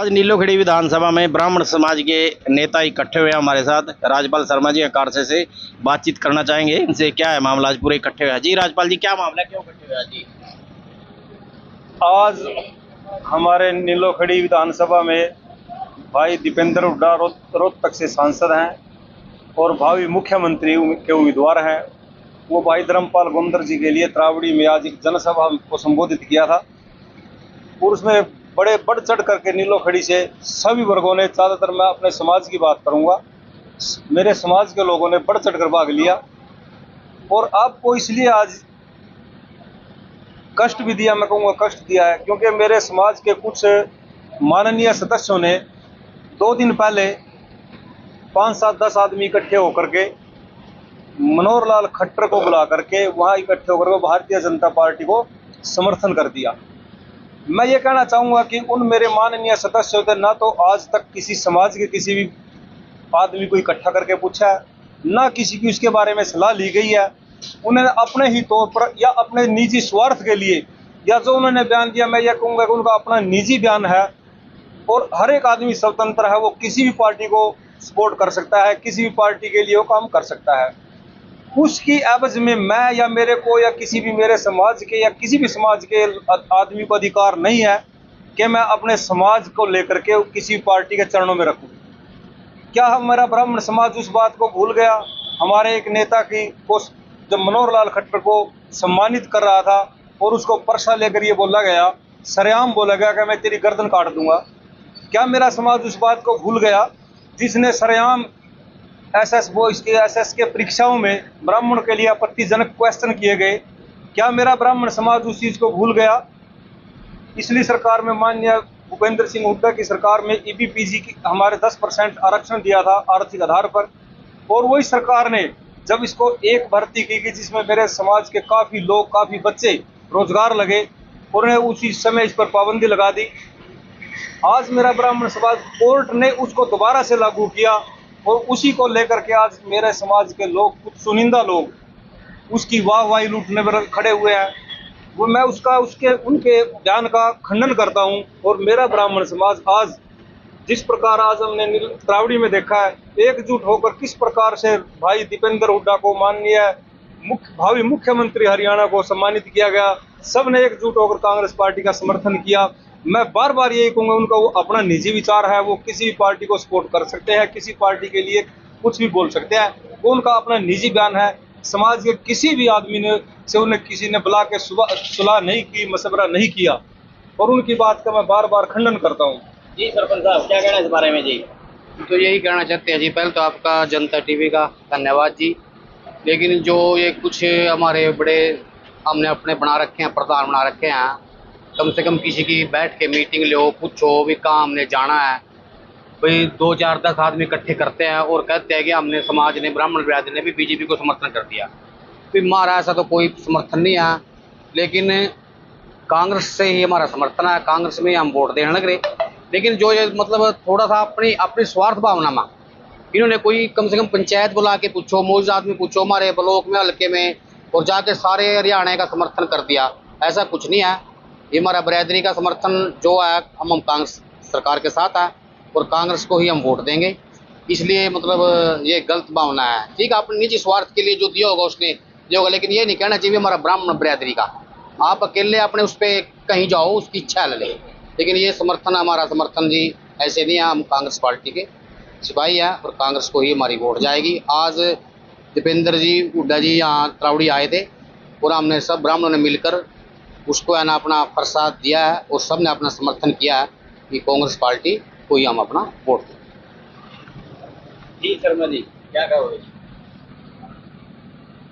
आज नीलोखेड़ी विधानसभा में ब्राह्मण समाज के नेता इकट्ठे हुए हैं हमारे साथ। राजपाल शर्मा जी कारसे से बातचीत करना चाहेंगे इनसे। क्या है मामला, आज पूरे इकट्ठे हुए हैं जी? राजपाल जी, क्या मामला है, क्यों इकट्ठे हुए हैं जी? आज हमारे नीलोखेड़ी विधानसभा में भाई दीपेंद्र हुड्डा रोहतक से सांसद हैं और भावी मुख्यमंत्री के उम्मीदवार हैं। वो भाई धर्मपाल गोंदर जी के लिए त्रावड़ी में आज एक जनसभा को संबोधित किया था और उसमें बड़े बढ़ चढ़ करके नीलोखेड़ी से सभी वर्गों ने, ज़्यादातर मैं अपने समाज की बात करूंगा, मेरे समाज के लोगों ने बढ़ चढ़ कर भाग लिया। और आपको इसलिए आज कष्ट भी दिया, मैं कहूँगा कष्ट दिया है, क्योंकि मेरे समाज के कुछ माननीय सदस्यों ने 2 दिन पहले 5, 7, 10 आदमी इकट्ठे होकर के मनोहर लाल खट्टर को बुला करके वहाँ इकट्ठे होकर भारतीय जनता पार्टी को समर्थन कर दिया। मैं ये कहना चाहूँगा कि उन मेरे माननीय सदस्यों ने ना तो आज तक किसी समाज के किसी भी आदमी को इकट्ठा करके पूछा है, ना किसी की उसके बारे में सलाह ली गई है। उन्होंने अपने ही तौर पर या अपने निजी स्वार्थ के लिए या जो उन्होंने बयान दिया, मैं ये कहूँगा कि उनका अपना निजी बयान है और हर एक आदमी स्वतंत्र है, वो किसी भी पार्टी को सपोर्ट कर सकता है, किसी भी पार्टी के लिए वो काम कर सकता है। उसकी एवज में मैं या मेरे को या किसी भी मेरे समाज के या किसी भी समाज के आदमी को अधिकार नहीं है कि मैं अपने समाज को लेकर के किसी पार्टी के चरणों में रखूं। क्या हमारा ब्राह्मण समाज उस बात को भूल गया? हमारे एक नेता की को जब मनोहर लाल खट्टर को सम्मानित कर रहा था और उसको परसा लेकर ये बोला गया, सरेआम बोला गया कि मैं तेरी गर्दन काट दूंगा, क्या मेरा समाज उस बात को भूल गया? जिसने सरेआम एसएस के परीक्षाओं में ब्राह्मण के लिए आपत्तिजनक क्वेश्चन किए गए, क्या मेरा ब्राह्मण समाज उस चीज को भूल गया? पिछली सरकार में माननीय भूपेंद्र सिंह हुड्डा की सरकार में ईबीपीजी की हमारे 10% आरक्षण दिया था आर्थिक आधार पर, और वही सरकार ने जब इसको एक भर्ती की गई जिसमें मेरे समाज के काफी लोग, काफी बच्चे रोजगार लगे, उन्होंने उसी समय इस पर पाबंदी लगा दी। आज मेरा ब्राह्मण समाज, कोर्ट ने उसको दोबारा से लागू किया और उसी को लेकर के आज मेरे समाज के लोग, कुछ चुनिंदा लोग उसकी वाहवाही लूटने पर खड़े हुए हैं। वो मैं उनके बयान का खंडन करता हूं। और मेरा ब्राह्मण समाज आज जिस प्रकार आज हमने त्रावड़ी में देखा है, एकजुट होकर किस प्रकार से भाई दीपेंद्र हुड्डा को माननीय भावी मुख्यमंत्री हरियाणा को सम्मानित किया गया, सब ने एकजुट होकर कांग्रेस पार्टी का समर्थन किया। मैं बार बार यही कहूँगा, उनका वो अपना निजी विचार है, वो किसी भी पार्टी को सपोर्ट कर सकते हैं, किसी पार्टी के लिए कुछ भी बोल सकते हैं, वो उनका अपना निजी बयान है। समाज के किसी भी आदमी ने से उन्हें किसी ने बुला के सुलह नहीं की, मशवरा नहीं किया, और उनकी बात का मैं बार बार खंडन करता हूँ। जी सरपंच साहब, क्या कहना है इस बारे में जी? तो यही कहना चाहते हैं जी, पहले तो आपका जनता टीवी का धन्यवाद जी। लेकिन जो ये कुछ हमारे बड़े हमने अपने बना रखे हैं, प्रधान बना रखे हैं, कम से कम किसी की बैठ के मीटिंग लो, पूछो भी कहाँ हमने जाना है, भाई 2, 4, 10 आदमी इकट्ठे करते हैं और कहते हैं कि हमने समाज ने, ब्राह्मण बिरादरी ने भी बीजेपी को समर्थन कर दिया। फिर हमारा ऐसा तो कोई समर्थन नहीं है, लेकिन कांग्रेस से ही हमारा समर्थन है, कांग्रेस में हम वोट देने लग रहे। लेकिन जो ये मतलब थोड़ा सा अपनी स्वार्थ भावना में इन्होंने कोई कम से कम पंचायत बुला के पूछो, मौजूद आदमी पूछो हमारे ब्लॉक में, हल्के में, और जाके सारे हरियाणा का समर्थन कर दिया, ऐसा कुछ नहीं है। ये हमारा बिरादरी का समर्थन जो है, हम कांग्रेस सरकार के साथ है और कांग्रेस को ही हम वोट देंगे। इसलिए मतलब ये गलत भावना है। ठीक है, अपने निजी स्वार्थ के लिए जो दिया होगा उसने दिया होगा, लेकिन ये नहीं कहना चाहिए हमारा ब्राह्मण बिरादरी का। आप अकेले अपने उस पर कहीं जाओ, उसकी इच्छा ले, लेकिन ये समर्थन, हमारा समर्थन जी ऐसे नहीं है। हम कांग्रेस पार्टी के सिपाही हैं और कांग्रेस को ही हमारी वोट जाएगी। आज दीपेंद्र जी हुड्डा जी यहाँ त्रावड़ी आए थे और हमने सब ब्राह्मणों ने मिलकर उसको है ना अपना प्रसाद दिया है और सब ने अपना समर्थन किया है कि कांग्रेस पार्टी को ही हम अपना वोट दें। जी शर्मा जी, क्या कहोगे?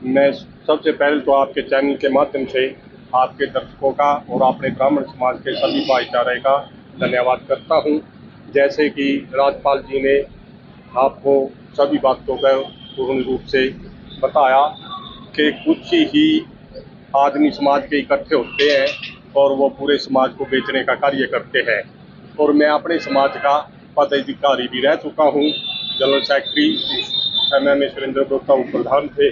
मैं सबसे पहले तो आपके चैनल के माध्यम से आपके दर्शकों का और अपने ब्राह्मण समाज के सभी भाईचारे का धन्यवाद करता हूं। जैसे कि राजपाल जी ने आपको सभी बातों का पूर्ण रूप से बताया कि कुछ ही आदमी समाज के इकट्ठे होते हैं और वो पूरे समाज को बेचने का कार्य करते हैं। और मैं अपने समाज का पदाधिकारी भी रह चुका हूँ, जनरल सेक्रेटरी समय में सुरेंद्र गुप्ता प्रधान थे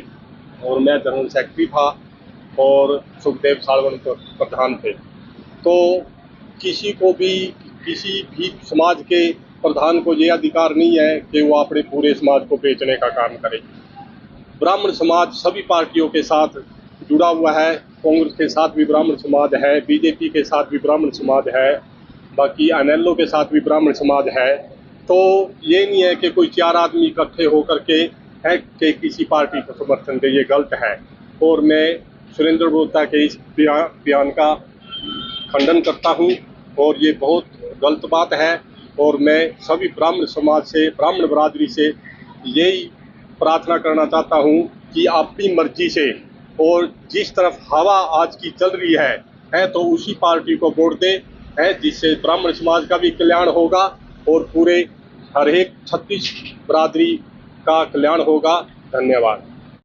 और मैं जनरल सेक्रेटरी था और सुखदेव सालवन प्रधान थे। तो किसी को भी किसी भी समाज के प्रधान को ये अधिकार नहीं है कि वो अपने पूरे समाज को बेचने का काम करे। ब्राह्मण समाज सभी पार्टियों के साथ जुड़ा हुआ है। कांग्रेस के साथ भी ब्राह्मण समाज है, बीजेपी के साथ भी ब्राह्मण समाज है, बाकी NLO के साथ भी ब्राह्मण समाज है। तो ये नहीं है कि कोई 4 आदमी इकट्ठे होकर के है कि किसी पार्टी को समर्थन दे, ये गलत है। और मैं सुरेंद्र बोहता के इस बयान का खंडन करता हूँ और ये बहुत गलत बात है। और मैं सभी ब्राह्मण समाज से, ब्राह्मण बरादरी से यही प्रार्थना करना चाहता हूँ कि अपनी मर्जी से और जिस तरफ हवा आज की चल रही है तो उसी पार्टी को वोट दे, है जिससे ब्राह्मण समाज का भी कल्याण होगा और पूरे हर एक 36 बरादरी का कल्याण होगा। धन्यवाद।